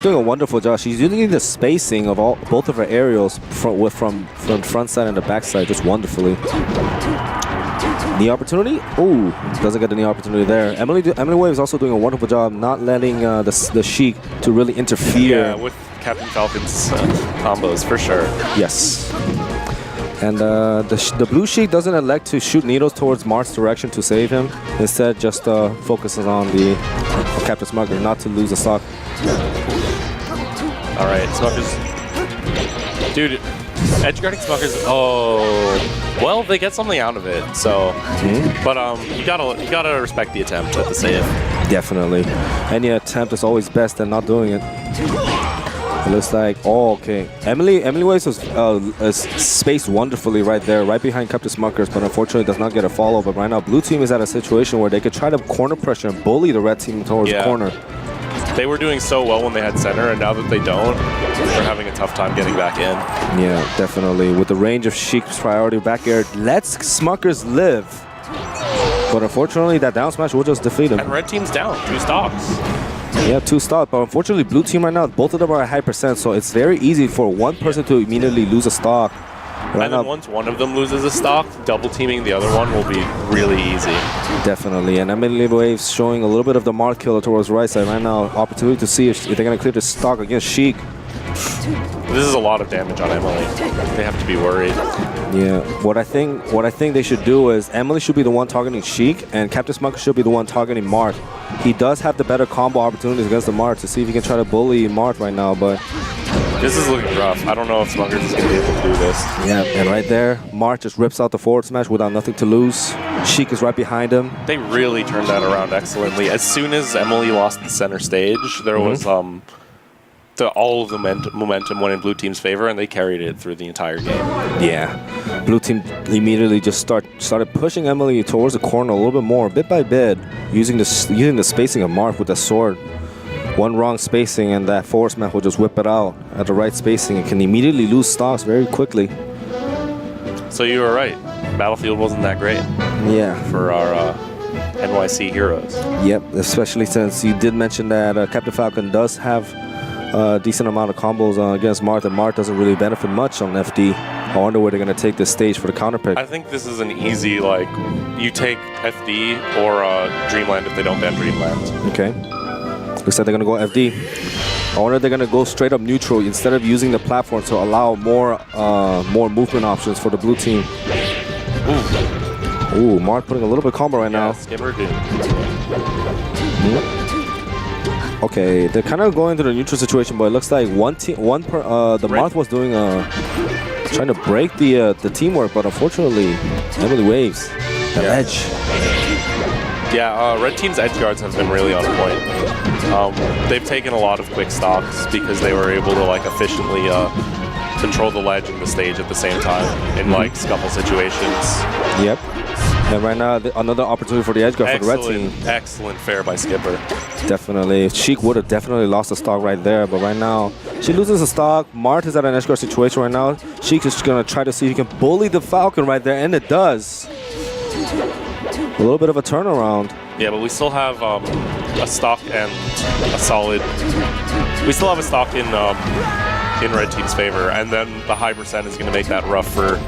Doing a wonderful job. She's using the spacing of both of her aerials from front side and the back side just wonderfully. Knee opportunity? Ooh, doesn't get the knee opportunity there. EmilyWaves is also doing a wonderful job not letting the Sheik to really interfere. Yeah, with Captain Falcon's combos for sure. Yes. And the blue Sheik doesn't elect to shoot needles towards Mart's direction to save him. Instead, just focuses on the Captain Smuckers not to lose the stock. All right, Smuckers. Dude, edge guarding Smuckers. Oh, well, they get something out of it. So, but you gotta respect the attempt at the save. Definitely. Any attempt is always best than not doing it. It looks like, oh, okay. EmilyWaves was spaced wonderfully right there, right behind Captain Smuckers, but unfortunately does not get a follow. But right now, blue team is at a situation where they could try to corner pressure and bully the red team towards the corner. They were doing so well when they had center, and now that they don't, they're having a tough time getting back in. Yeah, definitely. With the range of Sheik's priority back air, lets Smuckers live. But unfortunately, that down smash will just defeat him. And red team's down, 2 stocks. Yeah, 2 stocks. But unfortunately, blue team right now, both of them are at high percent, so it's very easy for one person to immediately lose a stock. Right and then once one of them loses a stock, double teaming the other one will be really easy. Definitely. And EmilyWaves showing a little bit of the mark killer towards right side right now. Opportunity to see if they're going to clear the stock against Sheik. This is a lot of damage on Emily. They have to be worried. Yeah. What I think they should do is Emily should be the one targeting Sheik, and Captain Smuckers should be the one targeting Mart. He does have the better combo opportunities against the Mart to see if he can try to bully Mart right now, but this is looking rough. I don't know if Smuckers is going to be able to do this. Yeah, and right there, Mart just rips out the forward smash without nothing to lose. Sheik is right behind him. They really turned that around excellently. As soon as Emily lost the center stage, there was all of the momentum went in blue team's favor, and they carried it through the entire game. Yeah, blue team immediately just started pushing Emily towards the corner a little bit more, bit by bit, using the spacing of Mart with the sword. One wrong spacing and that forward smash will just whip it out at the right spacing and can immediately lose stocks very quickly. So you were right. Battlefield wasn't that great. Yeah. For our NYC heroes. Yep, especially since you did mention that Captain Falcon does have a decent amount of combos against Mart, and Mart doesn't really benefit much on FD. I wonder where they're going to take this stage for the counter pick. I think this is an easy, like, you take FD or Dreamland if they don't ban Dreamland. Okay. Looks like they're going to go FD. I wonder if they're going to go straight up neutral instead of using the platform to allow more movement options for the blue team. Ooh, Mart putting a little bit of combo right now. Skipper dude. Okay, they're kind of going to the neutral situation, but it looks like the Mart was doing trying to break the teamwork, but unfortunately, EmilyWaves the edge. Yeah, red team's edge guards have been really on point. They've taken a lot of quick stocks because they were able to like efficiently control the ledge and the stage at the same time in like scuffle situations. Yep. And right now, another opportunity for the edge guard for the red team. Excellent fair by Skipper. Definitely. Sheik would have definitely lost the stock right there, but right now, she loses the stock. Mart is at an edge guard situation right now. Sheik is going to try to see if he can bully the Falcon right there, and it does. A little bit of a turnaround. Yeah, but we still have a stock and a solid. We still have a stock in red team's favor, and then the high percent is going to make that rough for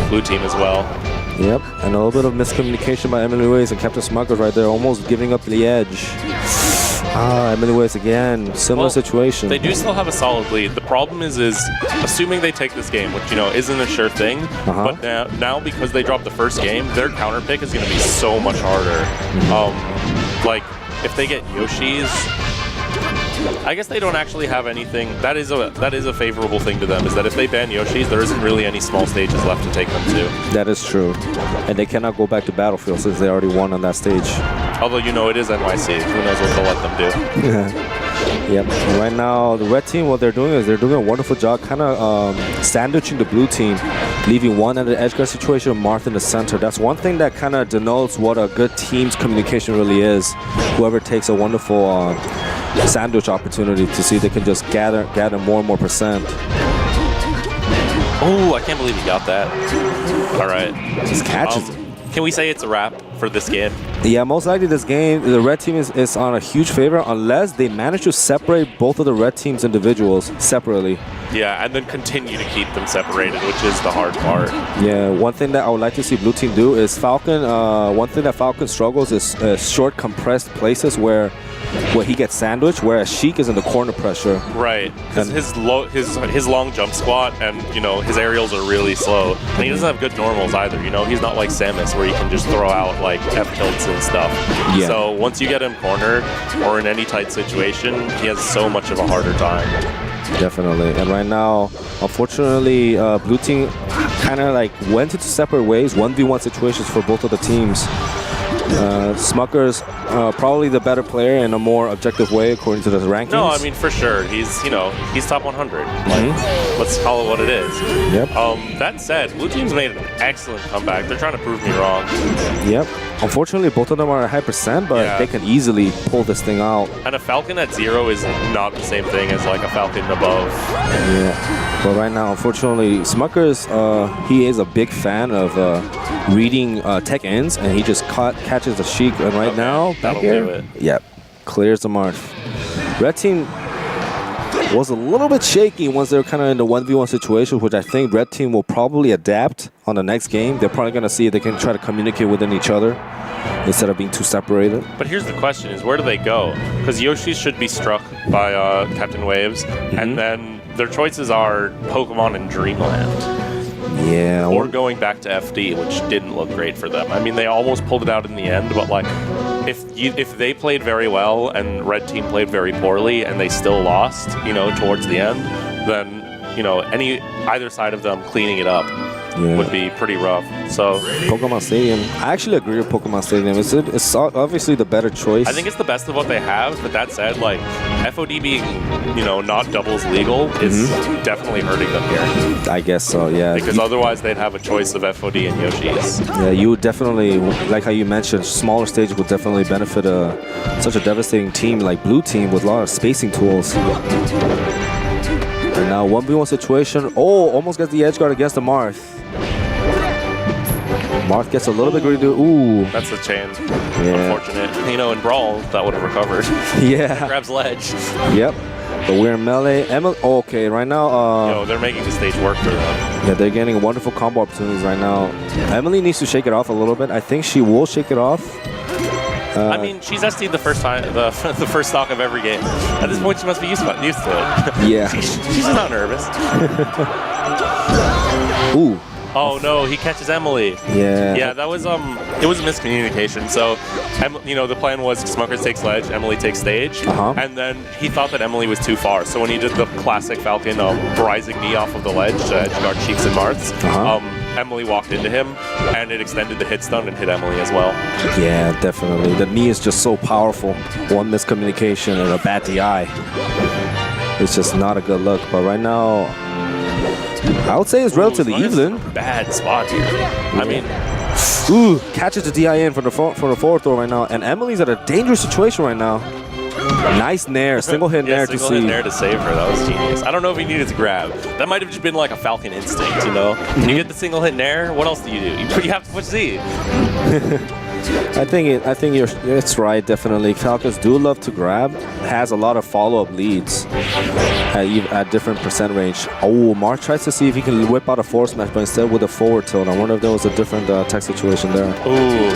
blue team as well. Yep, and a little bit of miscommunication by EmilyWaves and Captain Smuckers right there, almost giving up the edge. EmilyWaves again, similar situation. They do still have a solid lead. The problem is assuming they take this game, which, you know, isn't a sure thing, but now because they dropped the first game, their counter pick is going to be so much harder. Like, if they get Yoshi's, I guess they don't actually have anything. That is a favorable thing to them, is that if they ban Yoshi's, there isn't really any small stages left to take them to. That is true. And they cannot go back to Battlefield since they already won on that stage. Although, you know, it is NYC. Who knows what they'll let them do. Yep. And right now, the red team, what they're doing is they're doing a wonderful job kind of sandwiching the blue team, leaving one at the edge guard situation and Marth in the center. That's one thing that kind of denotes what a good team's communication really is. Whoever takes a wonderful sandwich opportunity to see if they can just gather more and more percent. Oh, I can't believe he got that. All right. Just catches it. Can we say it's a wrap for this game. Yeah, most likely this game, the red team is on a huge favor unless they manage to separate both of the red team's individuals separately. Yeah, and then continue to keep them separated, which is the hard part. Yeah, one thing that I would like to see blue team do is Falcon. One thing that Falcon struggles is short, compressed places where he gets sandwiched, whereas Sheik is in the corner pressure. Right, because his long jump squat and his aerials are really slow, and he doesn't have good normals either. He's not like Samus where you can just throw out like F tilts and stuff. Yeah. So once you get him cornered or in any tight situation, he has so much of a harder time. Definitely. And right now, unfortunately, blue team kind of like went into separate ways, 1v1 situations for both of the teams. Smuckers probably the better player in a more objective way according to the rankings. No, I mean for sure he's top 100. Let's call it what it is. Yep. That said, blue team's made an excellent comeback. They're trying to prove me wrong. Yep. Unfortunately, both of them are at high percent, but they can easily pull this thing out. And a Falcon at 0 is not the same thing as like a Falcon above. Yeah. But right now, unfortunately, Smuckers, he is a big fan of reading tech ends, and he just catches the Sheik. And right now, back here, yep, clears the march. Red team was a little bit shaky once they're kind of in the 1v1 situation, which I think red team will probably adapt on the next game. They're probably going to see if they can try to communicate within each other instead of being too separated. But here's the question is, where do they go? Because Yoshi should be struck by Captain Waves, and then their choices are Pokemon and Dreamland. Yeah. Or going back to FD, which didn't look great for them. I mean, they almost pulled it out in the end, but like, if they played very well and red team played very poorly and they still lost, towards the end, then either side of them cleaning it up would be pretty rough. So Pokemon Stadium, I actually agree with Pokemon Stadium. It's obviously the better choice. I think it's the best of what they have, but that said, like FOD being not doubles legal is definitely hurting them here. I guess so, yeah. Because otherwise they'd have a choice of FOD and Yoshi's. Yeah, you would definitely, like how you mentioned, smaller stage would definitely benefit such a devastating team like blue team with a lot of spacing tools. And now 1v1 situation. Oh, almost gets the edge guard against the Marth. Marth gets a little bit greedy. Ooh. That's a chain. Yeah. Unfortunate. In Brawl, that would have recovered. Yeah. Grabs ledge. Yep. But we're in melee. Okay, right now... they're making the stage work for them. Yeah, they're getting wonderful combo opportunities right now. Emily needs to shake it off a little bit. I think she will shake it off. I mean, she's SD'd the first time, the first stock of every game. At this point, she must be used to it. Yeah. She's just not nervous. Ooh. Oh no, he catches Emily. Yeah. Yeah, that was it was a miscommunication. So, the plan was Smuckers takes ledge, Emily takes stage, and then he thought that Emily was too far. So when he did the classic Falcon rising knee off of the ledge to edge guard Cheeks and Marths, Emily walked into him, and it extended the hit stun and hit Emily as well. Yeah, definitely. The knee is just so powerful. One miscommunication and a bad DI. It's just not a good look. But right now, I would say it's relatively even. Bad spot here. I mean, catches the DI in for the forward throw right now, and Emily's at a dangerous situation right now. Nice nair, single hit nair to see. Single hit nair to save her. That was genius. I don't know if he needed to grab. That might have just been like a Falcon instinct, When you get the single hit nair, what else do? You have to push Z. I think it's right. Definitely, Falcons do love to grab. Has a lot of follow-up leads at different percent range. Oh, Mark tries to see if he can whip out a force smash, but instead with a forward tilt. I wonder if there was a different tech situation there. Ooh,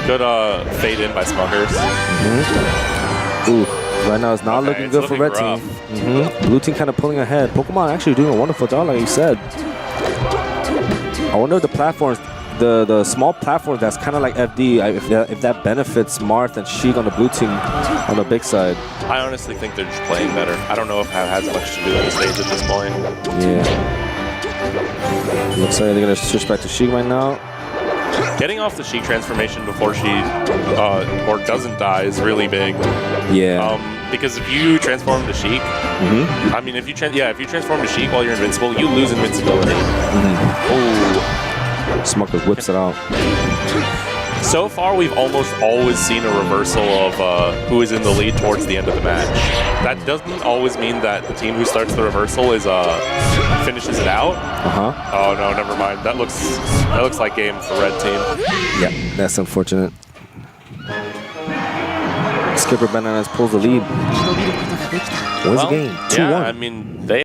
good fade in by Smuckers. Ooh, right now it's not looking good for red team. Blue team kind of pulling ahead. Pokemon actually doing a wonderful job, like you said. I wonder if the platforms. The small platform that's kind of like FD, if that benefits Marth and Sheik on the blue team on the big side. I honestly think they're just playing better. I don't know if that has much to do with the stage at this point. Yeah. Looks like they're going to switch back to Sheik right now. Getting off the Sheik transformation before she or doesn't die is really big. Yeah. Because if you transform to Sheik, I mean, if you transform to Sheik while you're invincible, you lose invincibility. Oh. Smuckers whips it out. So far, we've almost always seen a reversal of who is in the lead towards the end of the match. That doesn't always mean that the team who starts the reversal is finishes it out. Oh no, never mind. That looks like game for red team. Yeah, that's unfortunate. Skipper Bananas pulls the lead. Wins the game, 2-1. Yeah, I mean, they